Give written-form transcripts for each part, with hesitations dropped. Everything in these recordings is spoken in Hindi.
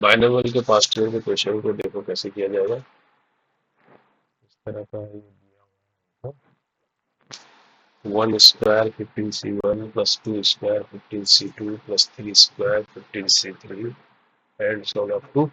बाइनोमियल के पास्ट ईयर के क्वेश्चन को देखो कैसे किया जाएगा। इस तरह का ये दिया हुआ है। 1 square 15c1 plus 2 square 15c2 plus 3 square 15c3 and so on up to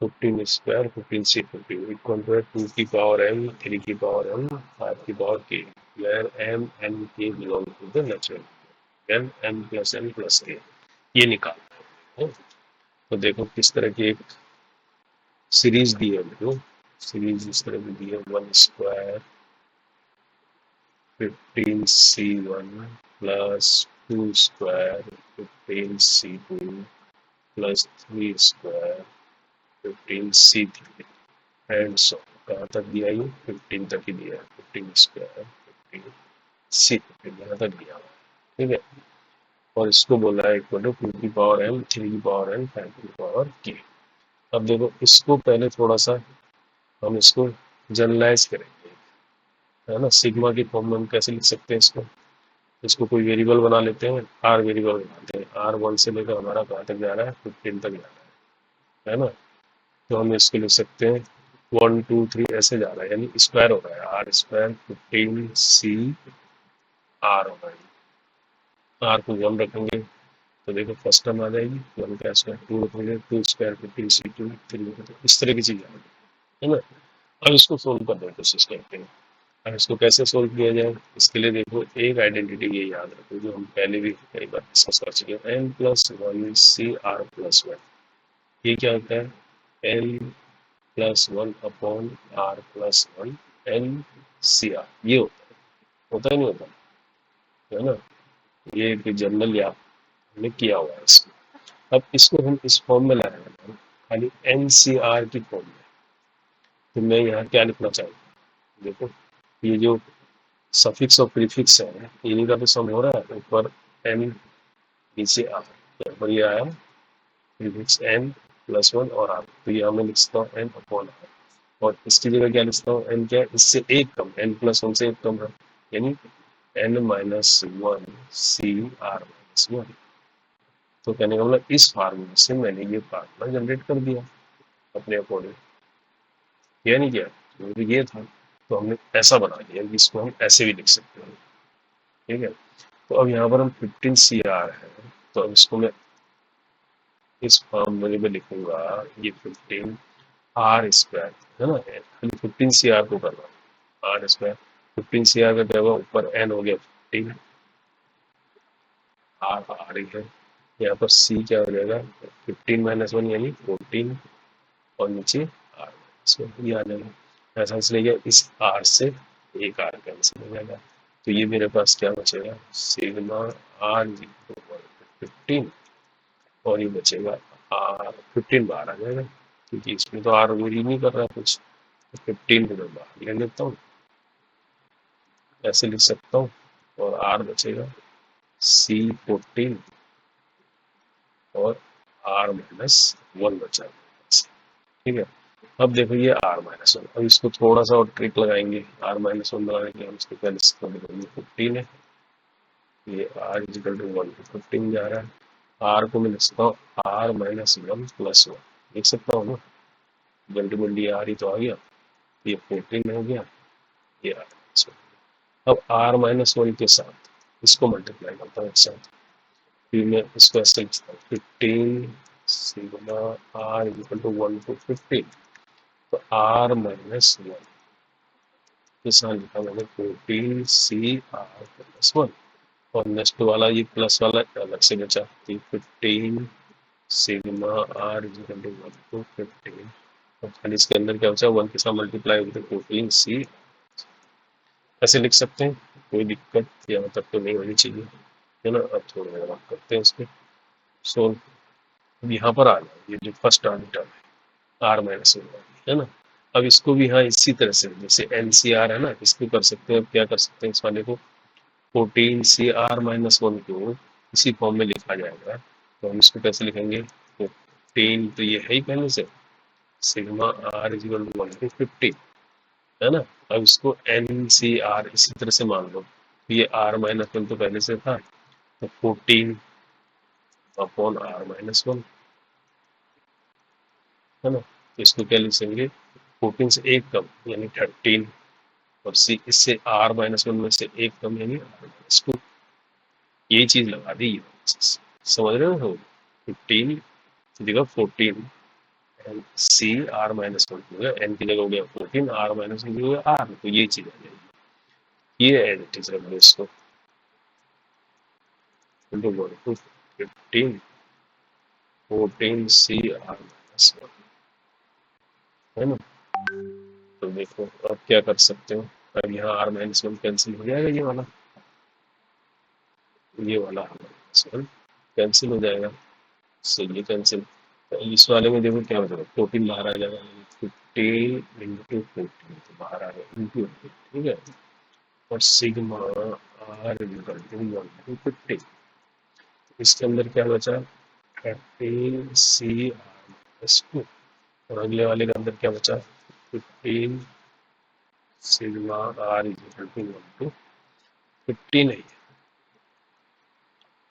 15 square 15c15 equal to 2 की पावर m 3 की पावर m 5 की power k where m n k belong to the natural m m plus n plus k ये निकालना है। तो देखो किस तरह की एक सीरीज दी है मेरे को। सीरीज इस तरह की दी है 1 square 15c1 plus 2 square 15c2 plus 3 square 15c3 and सो कहाँ तक दिया ये 15 तक ही दिया है। 15 स्क्वायर 15c15 यहाँ तक दिया हुआ है। ठीक है। और इसको बोला है इक्वल टू 2 की पावर m 3 की पावर n 5 की पावर k। अब देखो इसको पहले थोड़ा सा हम इसको जनरलाइज करेंगे, है ना। सिग्मा की फॉर्म में हम कैसे लिख सकते हैं इसको। इसको कोई वेरिएबल बना लेते हैं, आर वेरिएबल बनाते हैं। आर 1 से लेकर हमारा कहाँ तक जा रहा है 15 तक जा रहा है ना। तो हम इसको लिख सकते हैं 1 2 3 ऐसे जा रहा है, यानी स्क्वायर हो रहा है। आर स्क्वायर 15c आर हो रहा है। आर को 1 रखेंगे तो देखो फर्स्ट टर्म आ जाएगी 1 का स्क्वायर, 2 रखेंगे 2 स्क्वायर 15c2 3, तो इस तरह की चीज आएगी, है ना। अब इसको सोल्व करने की कोशिश करते हैं। अब इसको कैसे सोल्व किया जाए, इसके लिए देखो एक आइडेंटिटी ये याद रखो जो हम पहले भी कई बार डिस्कस कर चुके हैं। n plus one C r plus one, ये क्या होता है n plus one upon r plus one n C r, ये होता है नहीं होता, है ना। ये एक जनरल याद हमने किया हुआ है इसको। अब इसको हम इस फॉर्म में लाएंगे, खाली एन सी आर की फॉर्म में। तो मैं यहाँ क्या लिखना चाहूँगा, देखो ये जो सफिक्स और प्रीफिक्स है इन्हीं का तो सम हो रहा है। ऊपर एन नीचे आर, यहाँ पर ये आया प्रीफिक्स एन प्लस वन और आर, तो ये हमें लिख सकता हूँ एन अपॉन आर। और इसकी जगह क्या लिख सकता हूँ, एन क्या है इससे एक कम, एन प्लस वन से एक कम है, यानी n minus one C r minus one. तो कहने का मतलब इस फार्मूले से मैंने ये फार्मूला जनरेट कर दिया अपने अकॉर्डिंग, किया नहीं किया, तो ये था। तो हमने ऐसा बना दिया कि इसको हम ऐसे भी लिख सकते हैं। ठीक है। तो अब यहाँ पर हम 15 सी आर है, तो अब इसको मैं इस फॉर्मूले में लिखूंगा, ये 15 आर स्क्वायर, है ना। खाली 15 सी आर को करना, आर स्क्वायर 15 सी आर का क्या होगा, ऊपर एन हो गया 15, आर आ रही है, यहाँ पर सी क्या हो जाएगा 15 माइनस वन यानी 14, और नीचे आर माइनस वन ये आ जाएगा। ऐसा इसलिए गया इस आर से एक आर कैंसिल हो जाएगा। तो ये मेरे पास क्या बचेगा, सिग्मा आर 15, और ये बचेगा आर 15 बाहर आ जाएगा, क्योंकि इसमें तो आर वेरी नहीं कर रहा कुछ। तो 15 को मैं बाहर ले लेता हूँ, ऐसे लिख सकता हूँ, और आर बचेगा C14 और आर माइनस वन बचा। ठीक है। अब देखो ये आर माइनस वन, अब इसको थोड़ा सा और ट्रिक लगाएंगे। आर माइनस वन बनाने के लिए हम इसको क्या लिख सकते हैं, ये 15 है, ये आर इजिकल टू 1 to 15 जा रहा है। आर को मैं लिख सकता हूँ r minus one plus one, लिख सकता हूँ ना, अल्टीमेटली आर ही तो आ गया, ये 14 हो गया, ये आर माइनस वन। अब आर माइनस वन के साथ इसको मल्टीप्लाई करता हूँ एक साथ, फिर मैं इसको ऐसे लिखता हूँ 15 sigma r equal to 1 to 15, तो आर माइनस वन के साथ लिखा मैंने 14 सी आर प्लस वन, और नेक्स्ट वाला ये प्लस वाला अलग से बचा, 15 sigma r equal to 1 to 15, और खाली इसके अंदर क्या बचा, वन के साथ मल्टीप्लाई होकर 14 सी, ऐसे लिख सकते हैं, कोई दिक्कत या मतलब तो नहीं होनी चाहिए, है ना। अब थोड़ा देर बात करते हैं इसके सोल्व। अब यहाँ पर आ जाए, ये जो फर्स्ट टर्म है आर माइनस वन, है ना। अब इसको भी यहाँ इसी तरह से जैसे एन सी आर है ना, इसको कर सकते हैं। अब क्या कर सकते हैं, इस वाले को 14 सी आर माइनस वन को इसी फॉर्म में लिखा जाएगा। तो हम इसको कैसे लिखेंगे, 14 तो ये है ही पहले से, sigma r equal to 1 to 15, है ना। अब इसको एन सी आर इसी तरह से मान लो, ये आर माइनस वन तो पहले से था, तो 14 अपॉन आर माइनस वन, है ना। तो इसको क्या लिख सकेंगे, 14 से एक कम यानी 13, और सी इससे r-1 में से एक कम यानी r-2। ये चीज लगा दी, समझ रहे हो। 15 की जगह 14 एंड सी r-1 हो गया, n की जगह हो गया 14, r-1 की जगह हो गया r, तो ये चीज आ जाएगी। ये एज इट इज रख दो इसको, 15 14 सी r-1 है ना। तो देखो अब क्या कर सकते हो, अब यहाँ r-1 कैंसिल हो जाएगा, ये वाला r-1 कैंसिल हो जाएगा, सो ये कैंसिल। तो इस वाले में देखो क्या बचेगा, 14 बाहर आ जाएगा, 15 इंटू 14 तो बाहर आ गया इंटू, ठीक है। और sigma r equal to 1 to 50, इसके अंदर क्या बचा, 13 सी r-2, और अगले वाले के अंदर क्या बचा, 15 sigma r equal to 1 to 50 नहीं है,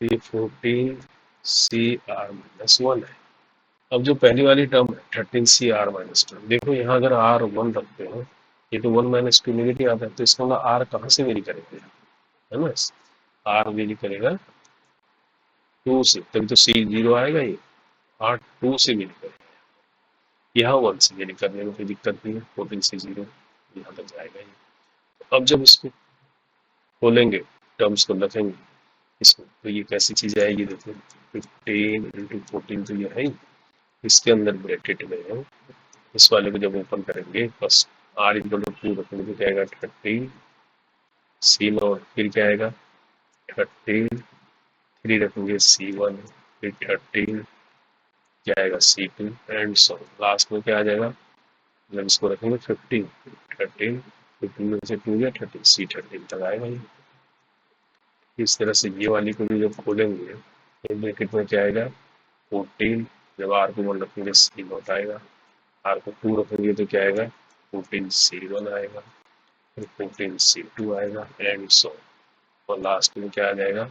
तो ये 14 सी r-1 है। अब जो पहली वाली टर्म है 13 सी r-2, देखो यहाँ अगर r1 रखते हो, ये तो 1 - 2 नेगेटिव आता है, तो इसका मतलब r कहाँ से वेरी करेंगे, है ना, r वेरी करेगा 2 से, तभी तो सी 0 आएगा, ये r 2 से वेरी करेगा, यहाँ 1 से वेरी करने में कोई दिक्कत नहीं है, 14 से 0 यहाँ तक जाएगा ये। अब जब इसको खोलेंगे, टर्म्स को रखेंगे इसको, तो ये कैसी चीज आएगी, देखो 15 इंटू 14 तो ये है ही, इसके अंदर ब्रैकेट में है, इस वाले को जब ओपन करेंगे फर्स्ट r इक्वल टू 2 रखेंगे तो क्या आएगा 30 सी नॉट, फिर क्या आएगा 30, 3 रखेंगे C1, फिर 30 क्या आएगा C2 एंड सो लास्ट में क्या आ जाएगा, जब इसको रखेंगे 15, 13, 15 में से 2 गया 30, C13 तक आएगा ये। इस तरह से ये वाली को भी जब खोलेंगे, एक ब्रैकेट में क्या आएगा 14, जब r को 1 रखेंगे C0 आएगा, r को 2 रखेंगे तो क्या आएगा 14 C1 आएगा, 15 C2 आएगा एंड सो, और लास्ट में क्या आ जाएगा,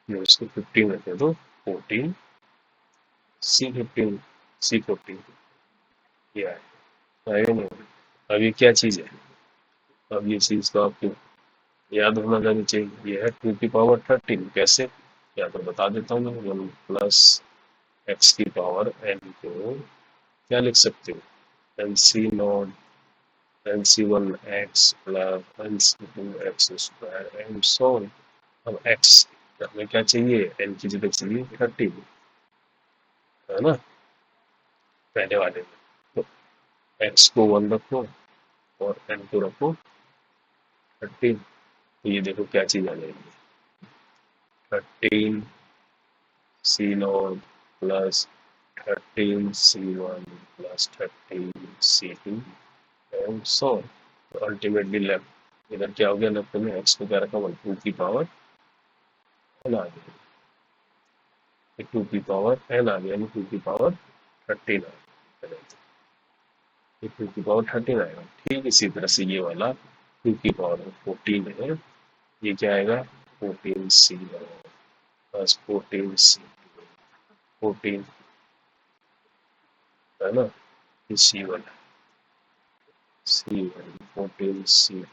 जब इसको 15 रखें तो 14 C15 C14, ये आएगा नहीं। अब ये क्या चीज़ है, अब ये चीज़ तो आपको याद होना जानी चाहिए, ये है 2 की पावर 13, कैसे, या तो बता देता हूँ मैं, 1 प्लस एक्स की पावर n को क्या लिख सकते हो, n C not NC1x plus NC2x square and so on. अब x हमें क्या चाहिए, n की जगह चाहिए 30, है ना, पहले वाले में, तो x को 1 रखो और n को रखो 13, तो ये देखो क्या चीज आ जाएगी, 13 C0 plus 13 C1 plus 13 C2 and so on. तो अल्टीमेटली लेफ्ट इधर क्या हो गया, लेफ्ट में x को क्या रखा 1 2 की पावर n आ गई, 2 की पावर n आ गया, यानी 2 की पावर 13 आ गया, 2 की पावर 13 आएगा। ठीक इसी तरह से ये वाला 2 की पावर 14 है, ये क्या आएगा 14 C प्लस 14 C 14 है ना, ये C1 C1 14 C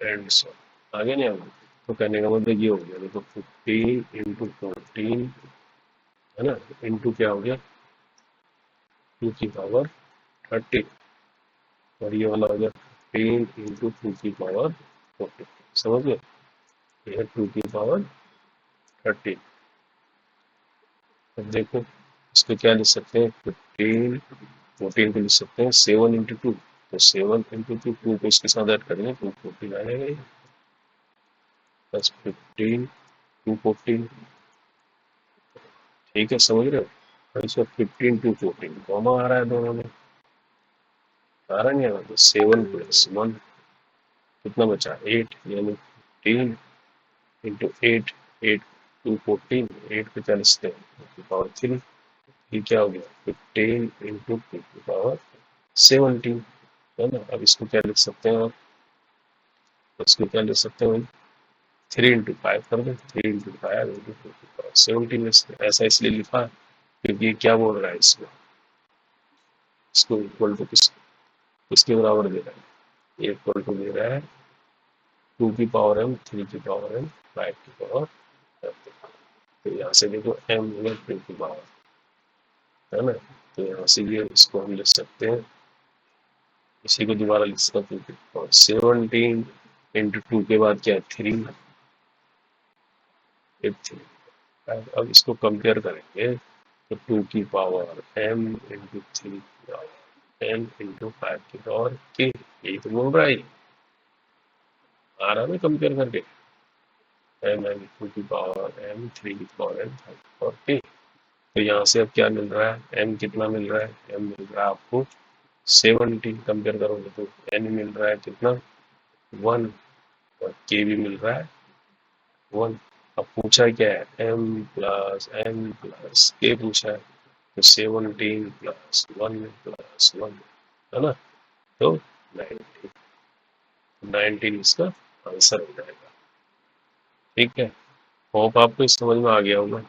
and so आगे नहीं आगे। तो कहने का मतलब ये हो गया, देखो 15 इंटू 14 है ना, इंटू क्या हो गया 2 की पावर 30, और ये वाला हो गया 15 इंटू 2 की पावर 14, समझ गए, ये है 2 की पावर 30। अब देखो इसको क्या लिख सकते हैं, 15 14 को लिख सकते हैं 7 इंटू 2, तो 7 इंटू 2, 2 को इसके साथ ऐड करेंगे तो 14 आ जाएगा, प्लस 15 214, ठीक है समझ रहे हो। और इसमें 15 214 कॉमा आ रहा है दोनों में, आ रहा नहीं आ रहा, तो 7 प्लस 1 कितना बचा 8, यानी 15 इंटू 8, 8 214, 8 पे क्या लिखते हैं पावर 3, ये क्या हो गया 15 इंटू 2 की पावर 17, है ना। अब इसको क्या लिख सकते हैं, आप इसको क्या लिख सकते हैं, 3 इंटू 5 कर दो, 3 इंटू 5 इंटू 2 की पावर 17, ऐसा इसलिए लिखा क्योंकि ये क्या बोल रहा है इसमें, इसको इक्वल टू किसके बराबर दे रहा है, ये इक्वल टू दे रहा है 2 की पावर m, 3 की पावर m, 5 की पावर m। तो यहाँ से देखो m है 2 की पावर, है ना। तो यहाँ से ये इसको हम लिख सकते हैं, इसी को दोबारा लिख सकते हैं 2 की पावर 17 इंटू 2 के बाद क्या है 3, अब इसको कंपेयर करेंगे तो 2 की पावर m इंटू 3 की पावर m इंटू 5 की पावर k, यही तो बोल रहा है, आ रहा है कंपेयर करके, m m 2 की पावर m 3 की पावर m 5 की पावर k। तो यहाँ से अब क्या मिल रहा है, m कितना मिल रहा है, m मिल रहा है आपको 17, कंपेयर करोगे तो n मिल रहा है कितना 1, और k भी मिल रहा है 1। अब पूछा क्या है, m+n+k पूछा है, तो 17 प्लस 1 प्लस 1, है ना। तो 19, 19 इसका आंसर हो जाएगा। ठीक है, होप आपको इस समझ में आ गया होगा।